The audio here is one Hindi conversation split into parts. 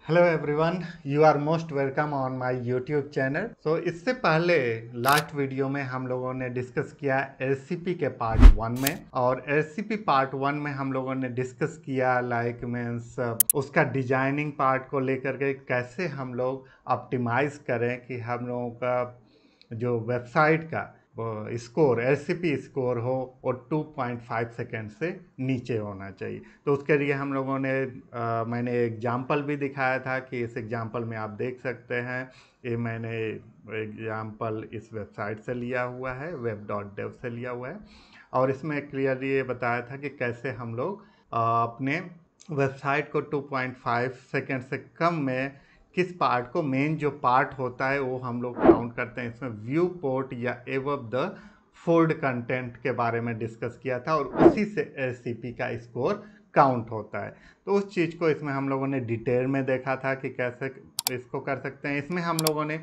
Hello everyone, you are most welcome on my YouTube channel. इससे पहले लास्ट वीडियो में हम लोगों ने डिस्कस किया एलसीपी के पार्ट 1 में, और एलसीपी पार्ट 1 में हम लोगों ने डिस्कस किया लाइक मीन्स उसका डिजाइनिंग पार्ट को लेकर के कैसे हम लोग ऑप्टिमाइज करें कि हम लोगों का जो वेबसाइट का स्कोर एलसीपी स्कोर हो और 2.5 सेकेंड से नीचे होना चाहिए। तो उसके लिए हम लोगों ने मैंने एग्जाम्पल भी दिखाया था कि इस एग्जाम्पल में आप देख सकते हैं, ये मैंने एग्जाम्पल इस वेबसाइट से लिया हुआ है, web.dev से लिया हुआ है, और इसमें क्लियरली ये बताया था कि कैसे हम लोग अपने वेबसाइट को 2.5 सेकेंड से कम में किस पार्ट को, मेन जो पार्ट होता है वो हम लोग काउंट करते हैं। इसमें व्यू पोर्ट या एबव द फोल्ड कंटेंट के बारे में डिस्कस किया था, और उसी से एलसीपी का स्कोर काउंट होता है। तो उस चीज़ को इसमें हम लोगों ने डिटेल में देखा था कि कैसे इसको कर सकते हैं। इसमें हम लोगों ने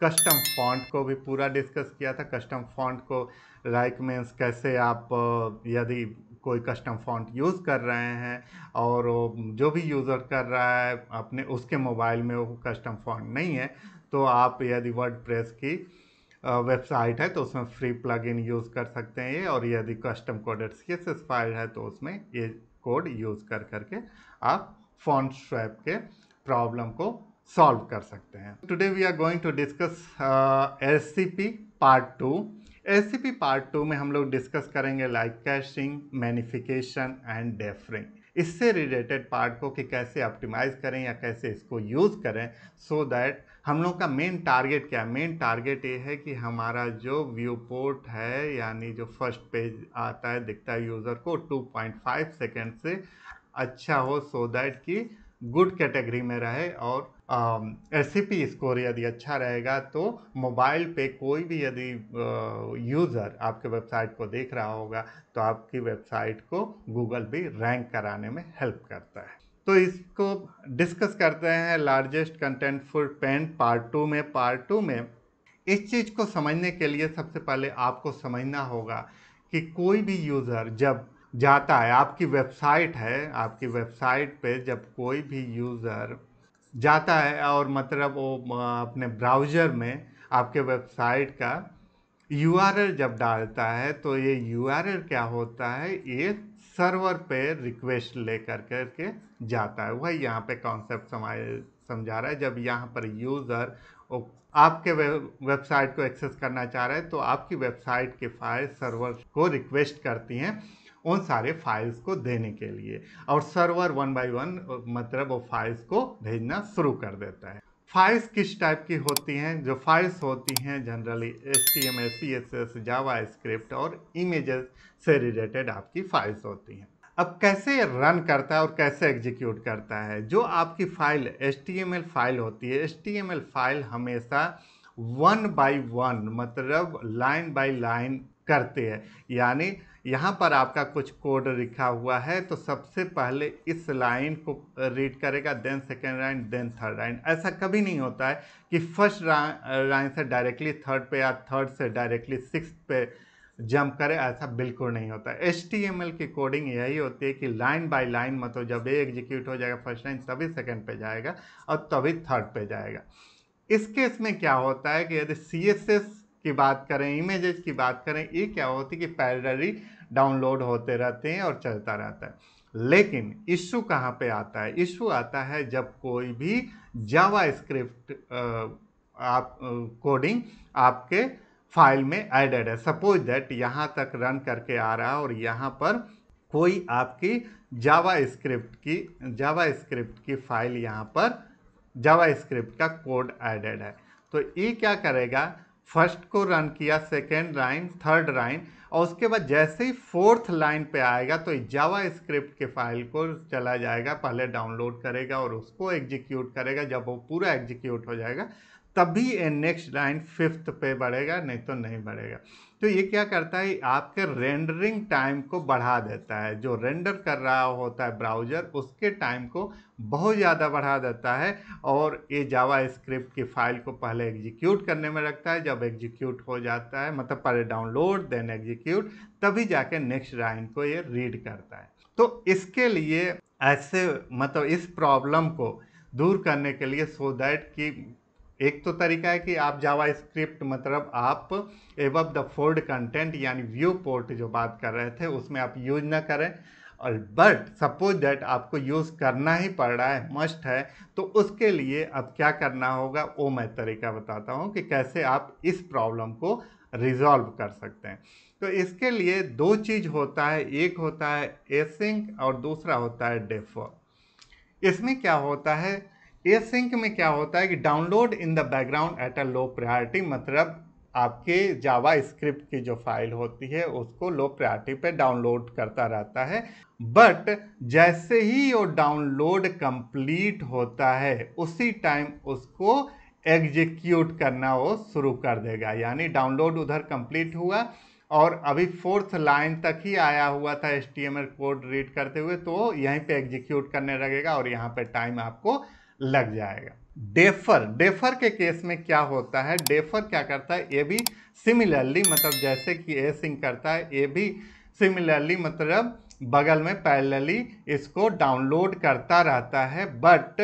कस्टम फॉन्ट को भी पूरा डिस्कस किया था। कस्टम फॉन्ट को लाइक मीन्स कैसे आप यदि कोई कस्टम फॉन्ट यूज़ कर रहे हैं और जो भी यूज़र कर रहा है अपने उसके मोबाइल में वो कस्टम फॉन्ट नहीं है, तो आप यदि वर्डप्रेस की वेबसाइट है तो उसमें फ्री प्लगइन यूज़ कर सकते हैं ये, और यदि कस्टम कोडेड सीएसएस फाइल है तो उसमें ये कोड यूज़ कर करके आप फॉन्ट स्वैप के प्रॉब्लम को सॉल्व कर सकते हैं। Today we are going to discuss LCP part 2। LCP part 2 में हम लोग डिस्कस करेंगे like caching, minification and deferring. इससे रिलेटेड पार्ट को कि कैसे ऑप्टिमाइज करें या कैसे इसको यूज़ करें, सो दैट हम लोग का मेन टारगेट क्या है। मेन टारगेट ये है कि हमारा जो व्यू पोर्ट है, यानी जो फर्स्ट पेज आता है दिखता है यूज़र को, 2.5 सेकेंड से अच्छा हो, सो दैट कि गुड कैटेगरी में रहे, और एलसीपी स्कोर यदि अच्छा रहेगा तो मोबाइल पे कोई भी यदि यूज़र आपके वेबसाइट को देख रहा होगा तो आपकी वेबसाइट को गूगल भी रैंक कराने में हेल्प करता है। तो इसको डिस्कस करते हैं लार्जेस्ट कंटेंटफुल पेन पार्ट 2 में। पार्ट 2 में इस चीज़ को समझने के लिए सबसे पहले आपको समझना होगा कि कोई भी यूज़र जब जाता है, आपकी वेबसाइट है, आपकी वेबसाइट पे जब कोई भी यूज़र जाता है और मतलब वो अपने ब्राउज़र में आपके वेबसाइट का यूआरएल जब डालता है तो ये यूआरएल क्या होता है, ये सर्वर पे रिक्वेस्ट लेकर करके जाता है। वही यहाँ पे कॉन्सेप्ट समझा रहा है। जब यहाँ पर यूज़र आपके वेबसाइट को एक्सेस करना चाह रहे हैं तो आपकी वेबसाइट की फाइल सर्वर को रिक्वेस्ट करती हैं उन सारे फाइल्स को देने के लिए, और सर्वर 1 बाय 1 मतलब वो फाइल्स को भेजना शुरू कर देता है। फाइल्स किस टाइप की होती हैं? जो फाइल्स होती हैं जनरली HTML, CSS, जावास्क्रिप्ट और इमेजेस से रिलेटेड आपकी फाइल्स होती हैं। अब कैसे रन करता है और कैसे एग्जीक्यूट करता है? जो आपकी फाइल HTML फाइल होती है, HTML फाइल हमेशा 1 बाय 1 मतलब लाइन बाय लाइन करते हैं। यानी यहाँ पर आपका कुछ कोड लिखा हुआ है तो सबसे पहले इस लाइन को रीड करेगा, then second line, then third line. ऐसा कभी नहीं होता है कि फर्स्ट लाइन से डायरेक्टली थर्ड पे या थर्ड से डायरेक्टली सिक्स पे जंप करे, ऐसा बिल्कुल नहीं होता है। HTML की कोडिंग यही होती है कि लाइन बाय लाइन, मतलब जब ये एग्जीक्यूट हो जाएगा फर्स्ट लाइन तभी सेकेंड पे जाएगा और तभी थर्ड पे जाएगा। इस केस में क्या होता है कि यदि CSS की बात करें, इमेजेस की बात करें, ये क्या होती है कि पैरेलली डाउनलोड होते रहते हैं और चलता रहता है। लेकिन इशू कहाँ पे आता है? इशू आता है जब कोई भी जावास्क्रिप्ट आप कोडिंग आपके फाइल में एडेड है। सपोज दैट यहाँ तक रन करके आ रहा है और यहाँ पर कोई आपकी जावास्क्रिप्ट की फाइल यहाँ पर जावास्क्रिप्ट का कोड एडेड है। तो ये क्या करेगा, फर्स्ट को रन किया, सेकेंड लाइन, थर्ड लाइन, और उसके बाद जैसे ही फोर्थ लाइन पे आएगा तो जावास्क्रिप्ट के फाइल को चला जाएगा, पहले डाउनलोड करेगा और उसको एग्जीक्यूट करेगा। जब वो पूरा एग्जीक्यूट हो जाएगा तभी नेक्स्ट लाइन फिफ्थ पे बढ़ेगा, नहीं तो नहीं बढ़ेगा। तो ये क्या करता है, आपके रेंडरिंग टाइम को बढ़ा देता है। जो रेंडर कर रहा होता है ब्राउज़र उसके टाइम को बहुत ज़्यादा बढ़ा देता है, और ये जावास्क्रिप्ट की फाइल को पहले एग्जीक्यूट करने में लगता है। जब एग्जीक्यूट हो जाता है, मतलब पहले डाउनलोड देन एग्जीक्यूट, तभी जाके नेक्स्ट लाइन को ये रीड करता है। तो इसके लिए ऐसे मतलब इस प्रॉब्लम को दूर करने के लिए, सो दैट कि एक तो तरीका है कि आप जावा स्क्रिप्ट मतलब आप एबव द फोल्ड कंटेंट यानी व्यू पोर्ट जो बात कर रहे थे उसमें आप यूज ना करें, और बट सपोज दैट आपको यूज़ करना ही पड़ रहा है, मस्ट है, तो उसके लिए अब क्या करना होगा वो मैं तरीका बताता हूँ कि कैसे आप इस प्रॉब्लम को रिजॉल्व कर सकते हैं। तो इसके लिए दो चीज़ होता है, एक होता है एसिंक और दूसरा होता है डेफर। इसमें क्या होता है, एसिंक में क्या होता है कि download in the background at a low priority, मतलब आपके जावा स्क्रिप्ट की जो फाइल होती है उसको लो प्रायोरिटी पे डाउनलोड करता रहता है, बट जैसे ही वो डाउनलोड कंप्लीट होता है उसी टाइम उसको एग्जीक्यूट करना वो शुरू कर देगा। यानी डाउनलोड उधर कंप्लीट हुआ और अभी 4th लाइन तक ही आया हुआ था HTML कोड रीड करते हुए, तो यहीं पे एग्जीक्यूट करने लगेगा और यहाँ पे टाइम आपको लग जाएगा। डेफर के केस में क्या होता है, डेफर क्या करता है, ये भी सिमिलरली मतलब जैसे कि एसिंक करता है, ये भी सिमिलरली मतलब बगल में पैरेलली इसको डाउनलोड करता रहता है, बट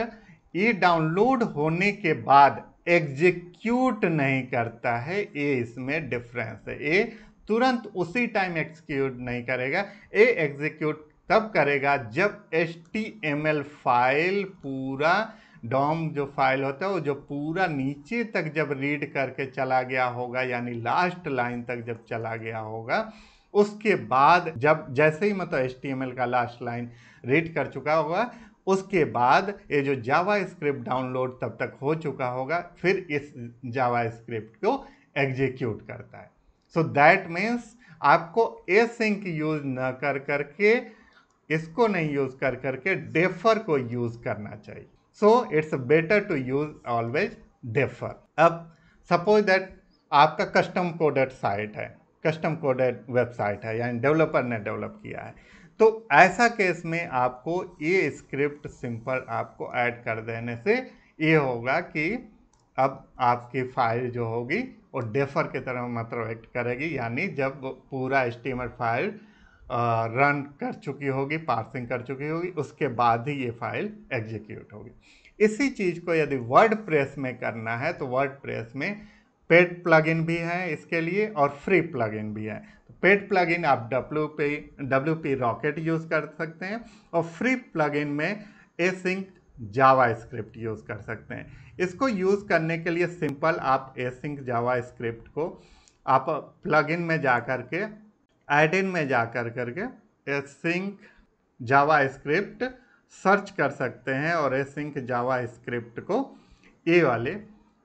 ये डाउनलोड होने के बाद एग्जीक्यूट नहीं करता है। ये इसमें डिफरेंस है, ये तुरंत उसी टाइम एग्जीक्यूट नहीं करेगा, ये एग्जीक्यूट तब करेगा जब HTML फाइल पूरा डॉम जो फाइल होता है वो जो पूरा नीचे तक जब रीड करके चला गया होगा, यानी लास्ट लाइन तक जब चला गया होगा, उसके बाद जब जैसे ही मतलब HTML का लास्ट लाइन रीड कर चुका होगा, उसके बाद ये जो जावा स्क्रिप्ट डाउनलोड तब तक हो चुका होगा, फिर इस जावा स्क्रिप्ट को एग्जीक्यूट करता है। सो दैट मीन्स आपको एसिंक यूज न कर करके, इसको नहीं यूज कर करके डेफर को यूज करना चाहिए। So it's better to use always defer. अब सपोज दैट आपका कस्टम कोडेड साइट है, कस्टम कोडेड वेबसाइट है, यानी डेवलपर ने डेवलप किया है, तो ऐसा केस में आपको ये स्क्रिप्ट सिंपल आपको ऐड कर देने से ये होगा कि अब आपकी फाइल जो होगी वो डेफर की तरह मतलब एक्ट करेगी, यानी जब पूरा HTML फाइल रन कर चुकी होगी, पार्सिंग कर चुकी होगी, उसके बाद ही ये फाइल एग्जीक्यूट होगी। इसी चीज़ को यदि वर्डप्रेस में करना है तो वर्डप्रेस में पेड प्लगइन भी है इसके लिए और फ्री प्लगइन भी है। तो पेड प्लगइन आप WP रॉकेट यूज़ कर सकते हैं और फ्री प्लगइन में एसिंक जावा स्क्रिप्ट यूज़ कर सकते हैं। इसको यूज़ करने के लिए सिंपल आप एसिंक जावा स्क्रिप्ट को आप प्लगइन में जा कर के एड इन में जा करके एसिंक जावा स्क्रिप्ट सर्च कर सकते हैं और एसिंक जावा स्क्रिप्ट को ये वाले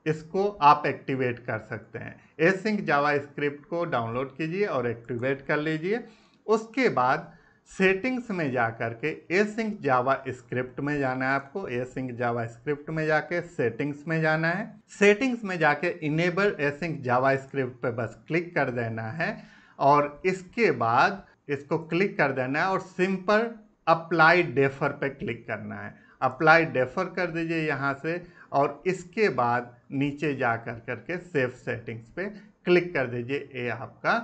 इसको आप एक्टिवेट कर सकते हैं। एसिंक जावा स्क्रिप्ट को डाउनलोड कीजिए और एक्टिवेट कर लीजिए। उसके बाद सेटिंग्स में जा करके एसिंक जावा स्क्रिप्ट में जाना है आपको, एसिंक जावा स्क्रिप्ट में जाके सेटिंग्स में जाना है। सेटिंग्स में जाके इनेबल एसिंक जावा स्क्रिप्ट पे बस क्लिक कर देना है और इसके बाद इसको क्लिक कर देना है और सिंपल अप्लाई डेफर पे क्लिक करना है। अप्लाई डेफर कर दीजिए यहाँ से और इसके बाद नीचे जा करके सेव सेटिंग्स पे क्लिक कर दीजिए, ये आपका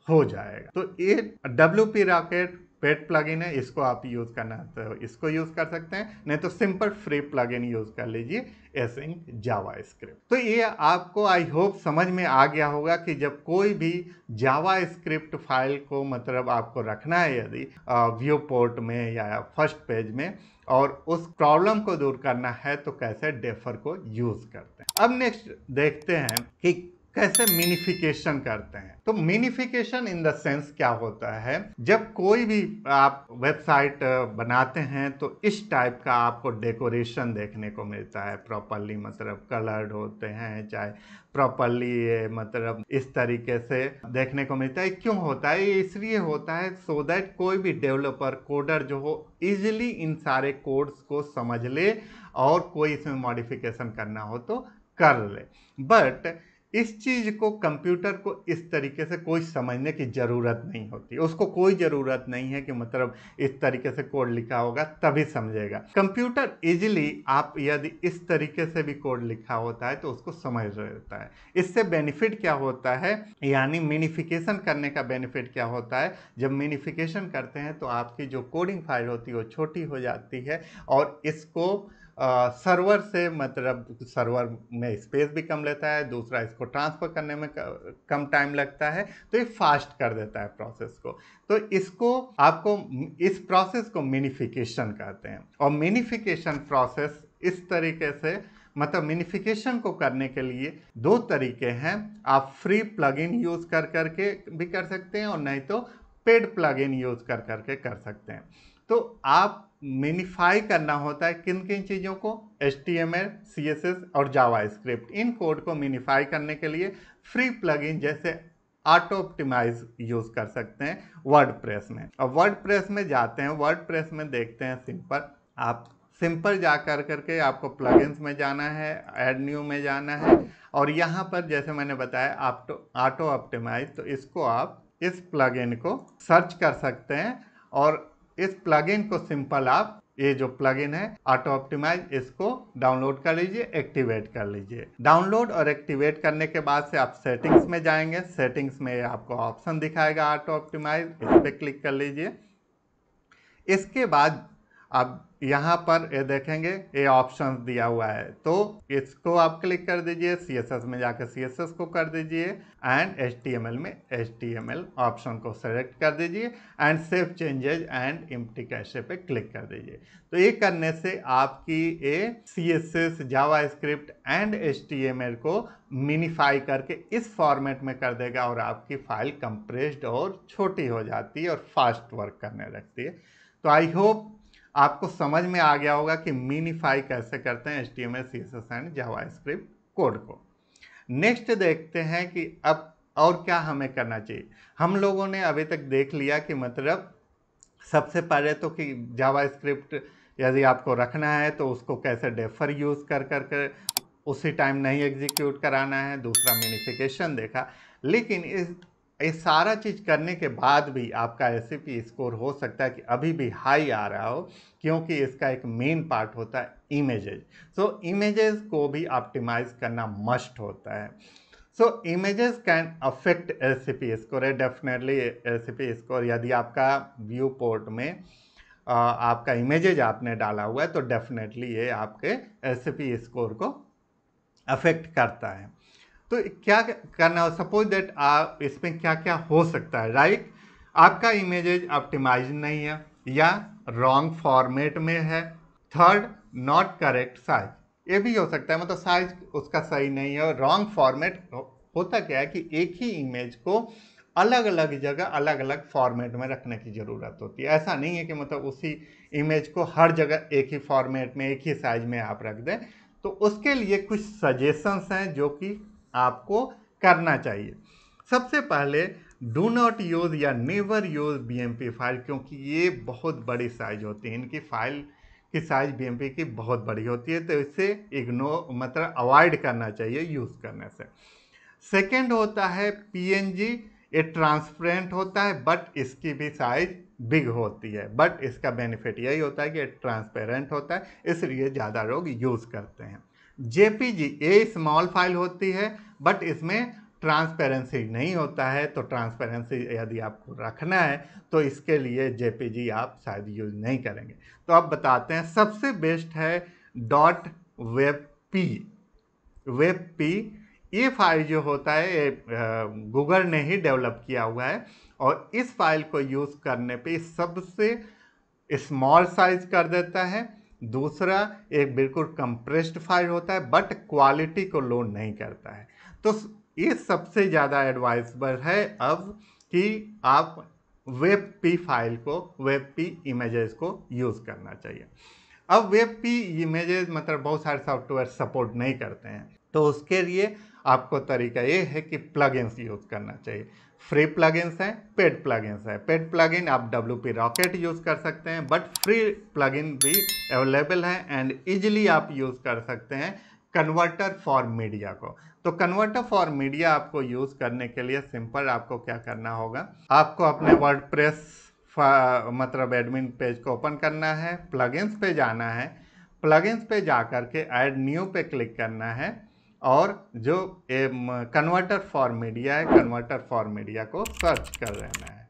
हो जाएगा। तो ये WP रॉकेट पेड प्लगइन है, इसको आप यूज करना तो इसको यूज कर सकते हैं, नहीं तो सिंपल फ्री प्लगइन यूज कर लीजिए एसिंक जावा स्क्रिप्ट। तो ये आपको आई होप समझ में आ गया होगा कि जब कोई भी जावा स्क्रिप्ट फाइल को मतलब आपको रखना है यदि व्यू पोर्ट में या फर्स्ट पेज में और उस प्रॉब्लम को दूर करना है तो कैसे डेफर को यूज करते हैं। अब नेक्स्ट देखते हैं कि कैसे मिनिफिकेशन करते हैं। तो मिनिफिकेशन इन द सेंस क्या होता है, जब कोई भी आप वेबसाइट बनाते हैं तो इस टाइप का आपको डेकोरेशन देखने को मिलता है, प्रॉपरली मतलब कलर्ड होते हैं, चाहे प्रॉपरली मतलब इस तरीके से देखने को मिलता है। क्यों होता है? ये इसलिए होता है सो दैट कोई भी डेवलपर कोडर जो हो इजीली इन सारे कोड्स को समझ ले और कोई इसमें मॉडिफिकेशन करना हो तो कर ले। बट इस चीज को कंप्यूटर को इस तरीके से कोई समझने की जरूरत नहीं होती, उसको कोई जरूरत नहीं है कि मतलब इस तरीके से कोड लिखा होगा तभी समझेगा। कंप्यूटर इजीली आप यदि इस तरीके से भी कोड लिखा होता है तो उसको समझ लेता है। इससे बेनिफिट क्या होता है, यानी मिनिफिकेशन करने का बेनिफिट क्या होता है, जब मिनिफिकेशन करते हैं तो आपकी जो कोडिंग फाइल होती है वो छोटी हो जाती है और इसको सर्वर से, मतलब सर्वर में स्पेस भी कम लेता है, दूसरा इसको ट्रांसफ़र करने में कम टाइम लगता है, तो ये फास्ट कर देता है प्रोसेस को। तो इसको आपको इस प्रोसेस को मिनिफिकेशन कहते हैं। और मिनिफिकेशन प्रोसेस इस तरीके से, मतलब मिनिफिकेशन को करने के लिए दो तरीके हैं। आप फ्री प्लगइन यूज़ कर करके भी कर सकते हैं और नहीं तो पेड प्लगइन यूज़ कर करके कर सकते हैं। तो आप मिनिफाई करना होता है किन किन चीज़ों को, HTML, CSS और जावास्क्रिप्ट। इन कोड को मिनिफाई करने के लिए फ्री प्लगइन जैसे ऑटो ऑप्टिमाइज यूज़ कर सकते हैं वर्डप्रेस में। और वर्डप्रेस में जाते हैं, वर्डप्रेस में देखते हैं सिंपल, आप सिंपल जा कर करके आपको प्लगइन्स में जाना है, ऐड न्यू में जाना है, और यहाँ पर जैसे मैंने बताया ऑटो ऑप्टिमाइज, तो इसको आप इस प्लगइन को सर्च कर सकते हैं और इस प्लगइन को सिंपल आप, ये जो प्लगइन है ऑटो ऑप्टिमाइज, इसको डाउनलोड कर लीजिए, एक्टिवेट कर लीजिए। डाउनलोड और एक्टिवेट करने के बाद से आप सेटिंग्स में जाएंगे, सेटिंग्स में आपको ऑप्शन दिखाएगा ऑटो ऑप्टिमाइज, इस पर क्लिक कर लीजिए। इसके बाद आप यहाँ पर ये देखेंगे ये ऑप्शंस दिया हुआ है, तो इसको आप क्लिक कर दीजिए, CSS में जाकर CSS को कर दीजिए एंड HTML में HTML ऑप्शन को सेलेक्ट कर दीजिए and save changes and empty cache पे क्लिक कर दीजिए। तो ये करने से आपकी ये CSS, जावास्क्रिप्ट एंड HTML को मिनिफाई करके इस फॉर्मेट में कर देगा और आपकी फाइल कंप्रेस्ड और छोटी हो जाती है और फास्ट वर्क करने लगती है। तो आई होप आपको समझ में आ गया होगा कि मिनिफाई कैसे करते हैं HTML, CSS and JavaScript code को। नेक्स्ट देखते हैं कि अब और क्या हमें करना चाहिए। हम लोगों ने अभी तक देख लिया कि मतलब सबसे पहले तो कि जावास्क्रिप्ट यदि आपको रखना है तो उसको कैसे डेफर यूज़ कर कर उसी टाइम नहीं एग्जीक्यूट कराना है, दूसरा मिनिफिकेशन देखा। लेकिन ये सारा चीज़ करने के बाद भी आपका SCP स्कोर हो सकता है कि अभी भी हाई आ रहा हो, क्योंकि इसका एक मेन पार्ट होता है इमेजेस। सो इमेजेस को भी ऑप्टिमाइज करना मस्ट होता है। So images can affect SCP score है, डेफिनेटली SCP स्कोर। यदि आपका व्यू पोर्ट में आपका इमेजेज आपने डाला हुआ है तो डेफिनेटली ये आपके SCP स्कोर को अफेक्ट करता है। तो क्या करना हो, सपोज दैट आप इसमें क्या क्या हो सकता है, राइट। आपका इमेजेज ऑप्टिमाइज नहीं है या रॉन्ग फॉर्मेट में है। थर्ड, नॉट करेक्ट साइज, ये भी हो सकता है, मतलब साइज उसका सही नहीं है और रॉन्ग फॉर्मेट। होता क्या है कि एक ही इमेज को अलग अलग जगह अलग अलग फॉर्मेट में रखने की ज़रूरत होती है। ऐसा नहीं है कि मतलब उसी इमेज को हर जगह एक ही फॉर्मेट में एक ही साइज में आप रख दें। तो उसके लिए कुछ सजेशंस हैं जो कि आपको करना चाहिए। सबसे पहले डू नॉट यूज़ या नेवर यूज़ BMP फाइल, क्योंकि ये बहुत बड़ी साइज होती है, इनकी फाइल की साइज BMP की बहुत बड़ी होती है, तो इसे इग्नोर, मतलब अवॉइड करना चाहिए यूज़ करने से। सेकेंड होता है PNG, ये ट्रांसपेरेंट होता है बट इसकी भी साइज बिग होती है, बट इसका बेनिफिट यही होता है कि ट्रांसपेरेंट होता है, इसलिए ज़्यादा लोग यूज़ करते हैं। JPG, ये स्मॉल फाइल होती है बट इसमें ट्रांसपेरेंसी नहीं होता है, तो ट्रांसपेरेंसी यदि आपको रखना है तो इसके लिए JPG आप शायद यूज़ नहीं करेंगे। तो अब बताते हैं, सबसे बेस्ट है .webp। WebP ये फाइल जो होता है गूगल ने ही डेवलप किया हुआ है और इस फाइल को यूज़ करने पे सबसे स्मॉल साइज कर देता है। दूसरा, एक बिल्कुल कंप्रेस्ड फाइल होता है बट क्वालिटी को लोड नहीं करता है। तो ये सबसे ज़्यादा एडवाइजेबल है अब कि आप WebP फाइल को, WebP इमेजेस को यूज़ करना चाहिए। अब WebP इमेजेस मतलब बहुत सारे सॉफ्टवेयर सपोर्ट नहीं करते हैं, तो उसके लिए आपको तरीका ये है कि प्लगइन्स यूज़ करना चाहिए। फ्री प्लगइन्स हैं, पेड प्लगइन्स हैं। पेड प्लगइन आप WP Rocket यूज़ कर सकते हैं, बट फ्री प्लगइन भी अवेलेबल हैं एंड इजीली आप यूज़ कर सकते हैं कन्वर्टर फॉर मीडिया को। तो कन्वर्टर फॉर मीडिया आपको यूज़ करने के लिए सिंपल आपको क्या करना होगा, आपको अपने वर्डप्रेस मतलब एडमिन पेज को ओपन करना है, प्लगइन्स पे जाना है, प्लगइन्स पे जा कर के ऐड न्यू पे क्लिक करना है और जो कन्वर्टर फॉर मीडिया है, कन्वर्टर फॉर मीडिया को सर्च कर लेना है।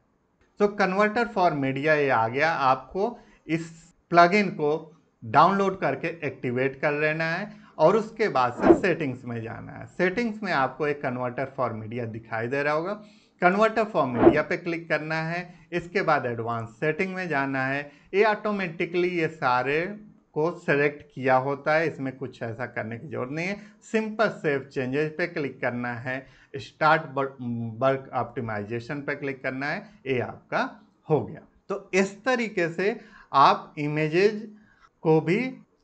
तो कन्वर्टर फॉर मीडिया ये आ गया। आपको इस प्लगइन को डाउनलोड करके एक्टिवेट कर लेना है और उसके बाद से सेटिंग्स में जाना है। सेटिंग्स में आपको एक कन्वर्टर फॉर मीडिया दिखाई दे रहा होगा, कन्वर्टर फॉर मीडिया पे क्लिक करना है। इसके बाद एडवांस सेटिंग में जाना है। ये ऑटोमेटिकली ये सारे को सेलेक्ट किया होता है, इसमें कुछ ऐसा करने की जरूरत नहीं है। सिंपल सेव चेंजेस पे क्लिक करना है, स्टार्ट बल्क ऑप्टिमाइजेशन पे क्लिक करना है, ये आपका हो गया। तो इस तरीके से आप इमेजेस को भी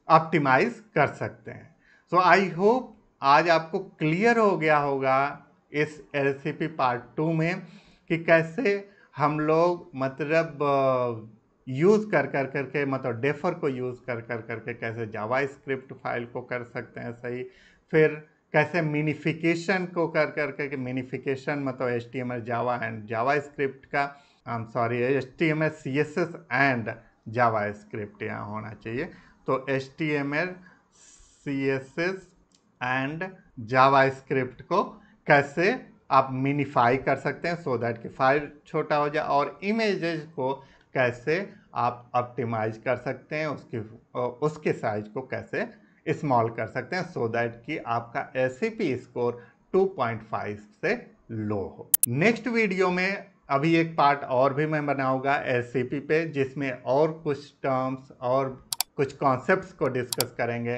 ऑप्टिमाइज कर सकते हैं। सो आई होप आज आपको क्लियर हो गया होगा इस LCP पार्ट 2 में कि कैसे हम लोग मतलब यूज़ कर करके मतलब डेफर को यूज़ कर करके कैसे जावा स्क्रिप्ट फाइल को कर सकते हैं सही, फिर कैसे मिनिफिकेशन को कर करके मिनिफिकेशन मतलब HTML Java and Java script का HTML CSS and Java script यहाँ होना चाहिए। तो HTML CSS and Java script को कैसे आप मिनीफाई कर सकते हैं सो दैट कि फाइल छोटा हो जाए, और इमेजेस को कैसे आप ऑप्टिमाइज कर सकते हैं, उसके साइज को कैसे स्मॉल कर सकते हैं सो दैट कि आपका LCP स्कोर 2.5 से लो हो। नेक्स्ट वीडियो में अभी एक पार्ट और भी मैं बनाऊंगा LCP पे, जिसमें और कुछ टर्म्स और कुछ कॉन्सेप्ट्स को डिस्कस करेंगे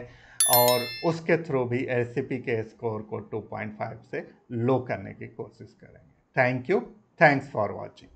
और उसके थ्रू भी LCP के स्कोर को 2.5 से लो करने की कोशिश करेंगे। Thank you, thanks for watching.